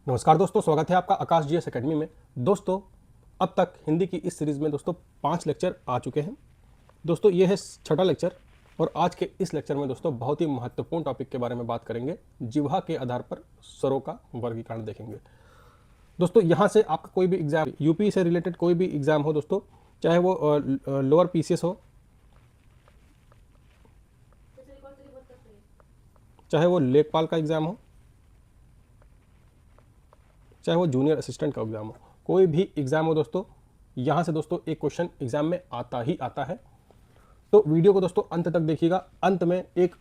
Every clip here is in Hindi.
नमस्कार दोस्तों, स्वागत है आपका आकाश जीएस एकेडमी में। दोस्तों, अब तक हिंदी की इस सीरीज़ में दोस्तों 5 लेक्चर आ चुके हैं। दोस्तों, ये है छठा लेक्चर और आज के इस लेक्चर में दोस्तों बहुत ही महत्वपूर्ण टॉपिक के बारे में बात करेंगे। जिह्वा के आधार पर स्वरों का वर्गीकरण देखेंगे। दोस्तों, यहाँ से आपका कोई भी एग्जाम, यूपी से रिलेटेड कोई भी एग्जाम हो दोस्तों, चाहे वो लोअर पीसीएस हो, चाहे वो लेखपाल का एग्ज़ाम हो, चाहे वो जूनियर असिस्टेंट का एग्ज़ाम हो, कोई भी एग्ज़ाम हो दोस्तों, यहाँ से दोस्तों एक क्वेश्चन एग्ज़ाम में आता ही आता है। तो वीडियो को दोस्तों अंत तक देखिएगा। अंत में एक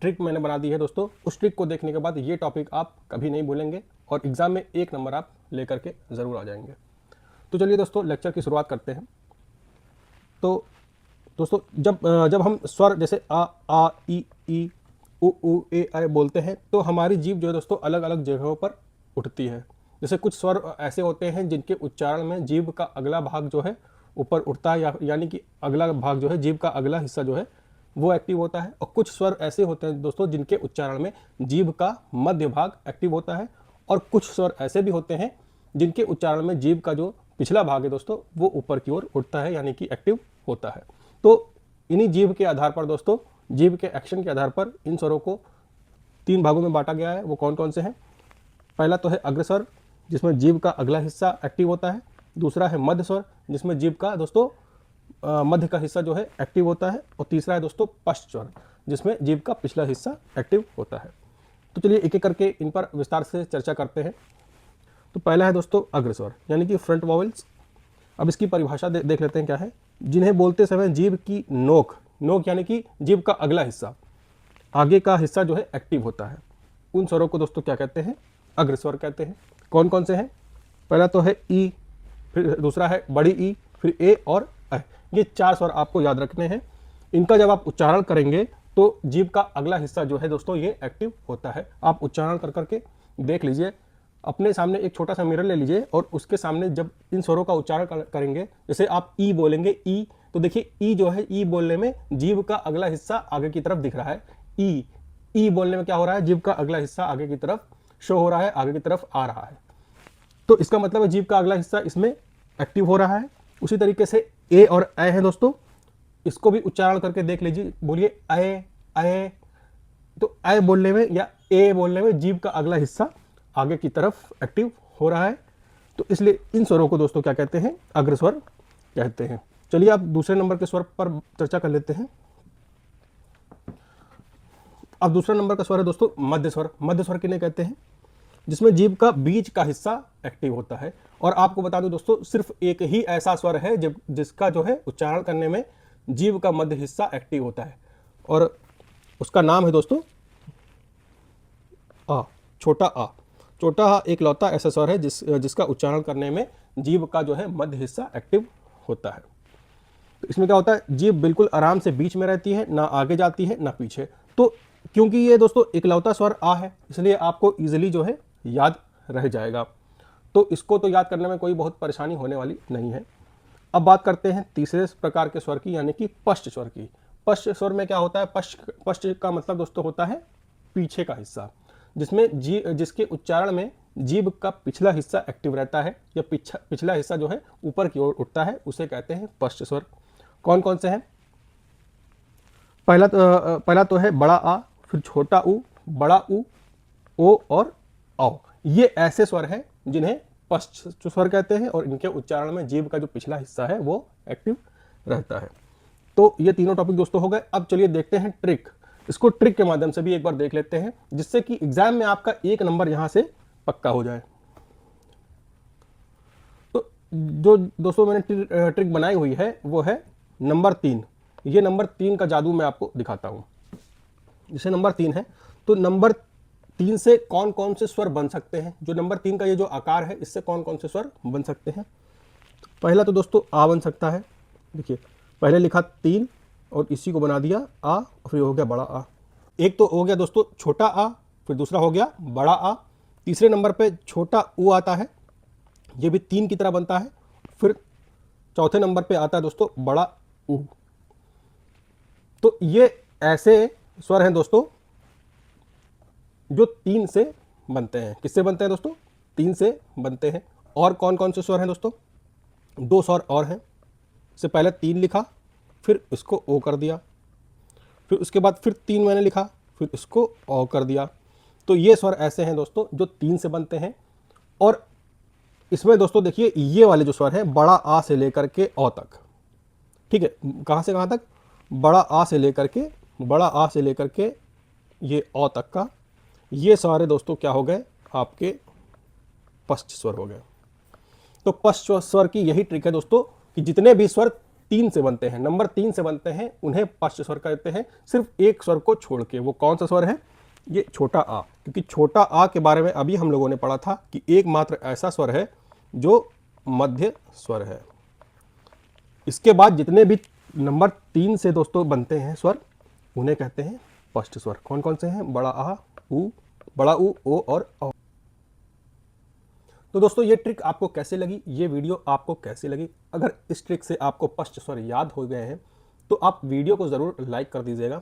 ट्रिक मैंने बना दी है दोस्तों, उस ट्रिक को देखने के बाद ये टॉपिक आप कभी नहीं भूलेंगे और एग्ज़ाम में 1 नंबर आप लेकर के ज़रूर आ जाएंगे। तो चलिए दोस्तों, लेक्चर की शुरुआत करते हैं। तो दोस्तों, जब हम स्वर जैसे आ ई उ ए ऐ बोलते हैं तो हमारी जीभ जो है दोस्तों अलग अलग जगहों पर उठती है। जैसे कुछ स्वर ऐसे होते हैं जिनके उच्चारण में जीभ का अगला भाग जो है ऊपर उठता है, यानी कि अगला भाग जो है, जीभ का अगला हिस्सा जो है वो एक्टिव होता है। और कुछ स्वर ऐसे होते हैं दोस्तों जिनके उच्चारण में जीभ का मध्य भाग एक्टिव होता है। और कुछ स्वर ऐसे भी होते हैं जिनके उच्चारण में जीभ का जो पिछला भाग है दोस्तों वो ऊपर की ओर उठता है, यानी कि एक्टिव होता है। तो इन्हीं जीभ के आधार पर दोस्तों, जीभ के एक्शन के आधार पर इन स्वरों को 3 भागों में बांटा गया है। वो कौन कौन से हैं? पहला तो है अग्रस्वर, जिसमें जीभ का अगला हिस्सा एक्टिव होता है। दूसरा है मध्य स्वर, जिसमें जीभ का दोस्तों मध्य का हिस्सा जो है एक्टिव होता है। और तीसरा है दोस्तों पश्च स्वर, जिसमें जीभ का पिछला हिस्सा एक्टिव होता है। तो चलिए एक एक करके इन पर विस्तार से चर्चा करते हैं। तो पहला है दोस्तों अग्रस्वर, यानी कि फ्रंट वॉवेल्स। अब इसकी परिभाषा देख लेते हैं क्या है। जिन्हें बोलते समय जीभ की नोक यानी कि जीभ का अगला हिस्सा, आगे का हिस्सा जो है एक्टिव होता है, उन स्वरों को दोस्तों क्या कहते हैं? अग्रस्वर कहते हैं। कौन कौन से हैं? पहला तो है ई, फिर दूसरा है बड़ी ई, फिर ए और ऐ। ये 4 स्वर आपको याद रखने हैं। इनका जब आप उच्चारण करेंगे तो जीभ का अगला हिस्सा जो है दोस्तों ये एक्टिव होता है। आप उच्चारण कर करके देख लीजिए। अपने सामने एक छोटा सा मिरर ले लीजिए और उसके सामने जब इन स्वरों का उच्चारण करेंगे, जैसे आप ई बोलेंगे, ई, तो देखिए ई जो है, ई बोलने में जीभ का अगला हिस्सा आगे की तरफ दिख रहा है। ई बोलने में क्या हो रहा है? जीभ का अगला हिस्सा आगे की तरफ शो हो रहा है, आगे की तरफ आ रहा है। तो इसका मतलब है जीभ का अगला हिस्सा इसमें एक्टिव हो रहा है। उसी तरीके से ए और ऐ है दोस्तों, इसको भी उच्चारण करके देख लीजिए। बोलिए ऐ ऐ। तो ऐ बोलने में या ए बोलने में जीभ का अगला हिस्सा आगे की तरफ एक्टिव हो रहा है। तो इसलिए इन स्वरों को दोस्तों क्या कहते हैं? अग्रस्वर कहते हैं। चलिए आप दूसरे नंबर के स्वर पर चर्चा कर लेते हैं। अब दूसरा नंबर का स्वर है दोस्तों मध्य स्वर। मध्य स्वर किन्हें कहते हैं? जिसमें जीभ का बीच का हिस्सा एक्टिव होता है। और आपको बता दूं दोस्तों, सिर्फ एक ही ऐसा स्वर है जिसका जो है उच्चारण करने में जीभ का मध्य हिस्सा एक्टिव होता है, और उसका नाम है दोस्तों आ, छोटा आ। छोटा आ एक लौता ऐसा स्वर है जिसका उच्चारण करने में जीभ का जो है मध्य हिस्सा एक्टिव होता है। तो इसमें क्या होता है? जीभ बिल्कुल आराम से बीच में रहती है, ना आगे जाती है ना पीछे। तो क्योंकि ये दोस्तों इकलौता स्वर आ है, इसलिए आपको इजीली जो है याद रह जाएगा। तो इसको तो याद करने में कोई बहुत परेशानी होने वाली नहीं है। अब बात करते हैं तीसरे प्रकार के स्वर की, यानी कि पश्च स्वर की। पश्च स्वर में क्या होता है? पश्च का मतलब दोस्तों होता है पीछे का हिस्सा, जिसके उच्चारण में जीभ का पिछला हिस्सा एक्टिव रहता है, या पिछला हिस्सा जो है ऊपर की ओर उठता है, उसे कहते हैं पश्च स्वर। कौन कौन से हैं? पहला तो है बड़ा आ, फिर छोटा ऊ, बड़ा ऊ, ओ और औ। ये ऐसे स्वर हैं जिन्हें पश्च स्वर कहते हैं और इनके उच्चारण में जीभ का जो पिछला हिस्सा है वो एक्टिव रहता है। तो ये तीनों टॉपिक दोस्तों हो गए। अब चलिए देखते हैं ट्रिक। इसको ट्रिक के माध्यम से भी एक बार देख लेते हैं, जिससे कि एग्जाम में आपका 1 नंबर यहां से पक्का हो जाए। तो जो दोस्तों मैंने ट्रिक बनाई हुई है वो है नंबर 3। ये नंबर 3 का जादू मैं आपको दिखाता हूं। जैसे नंबर 3 है, तो नंबर 3 से कौन कौन से स्वर बन सकते हैं? जो नंबर 3 का ये जो आकार है, इससे कौन कौन से स्वर बन सकते हैं? पहला तो दोस्तों आ बन सकता है। देखिए, पहले लिखा 3 और इसी को बना दिया आ, और फिर हो गया बड़ा आ। एक तो हो गया दोस्तों छोटा आ, फिर दूसरा हो गया बड़ा आ। तीसरे नंबर पे छोटा ऊ आता है, ये भी 3 की तरह बनता है। फिर चौथे नंबर पे आता है दोस्तों बड़ा ऊ। तो ये ऐसे स्वर हैं दोस्तों जो 3 से बनते हैं। किससे बनते हैं दोस्तों? 3 से बनते हैं। और कौन कौन से स्वर हैं दोस्तों? 2 स्वर और हैं। से पहले 3 लिखा, फिर इसको ओ कर दिया, फिर उसके बाद फिर 3 मैंने लिखा, फिर इसको ओ कर दिया। तो ये स्वर ऐसे हैं दोस्तों जो 3 से बनते हैं। और इसमें दोस्तों देखिए ये वाले जो स्वर हैं बड़ा आ से लेकर के ओ तक, ठीक है, कहाँ से कहाँ तक? बड़ा आ से लेकर के, बड़ा आ से लेकर के ये ओ तक का, ये सारे दोस्तों क्या हो गए? आपके पश्च स्वर हो गए। तो पश्च स्वर की यही ट्रिक है दोस्तों कि जितने भी स्वर 3 से बनते हैं, नंबर 3 से बनते हैं, उन्हें पश्च स्वर कहते हैं, सिर्फ एक स्वर को छोड़ के। वो कौन सा स्वर है? ये छोटा आ। क्योंकि छोटा आ के बारे में अभी हम लोगों ने पढ़ा था कि एकमात्र ऐसा स्वर है जो मध्य स्वर है। इसके बाद जितने भी नंबर 3 से दोस्तों बनते हैं स्वर, उन्हें कहते हैं पश्च स्वर। कौन कौन से हैं? बड़ा आ, उ, बड़ा उ, ओ और औ। तो दोस्तों ये ट्रिक आपको कैसे लगी, ये वीडियो आपको कैसे लगी? अगर इस ट्रिक से आपको पश्च स्वर याद हो गए हैं तो आप वीडियो को ज़रूर लाइक कर दीजिएगा।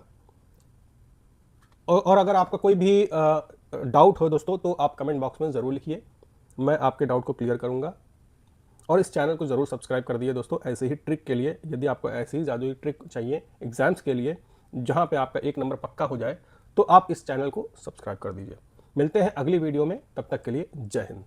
और अगर आपका कोई भी डाउट हो दोस्तों तो आप कमेंट बॉक्स में ज़रूर लिखिए, मैं आपके डाउट को क्लियर करूँगा। और इस चैनल को ज़रूर सब्सक्राइब कर दिए दोस्तों ऐसे ही ट्रिक के लिए। यदि आपको ऐसी ही जादुई ट्रिक चाहिए एग्जाम्स के लिए जहाँ पे आपका 1 नंबर पक्का हो जाए, तो आप इस चैनल को सब्सक्राइब कर दीजिए। मिलते हैं अगली वीडियो में, तब तक के लिए जय हिंद।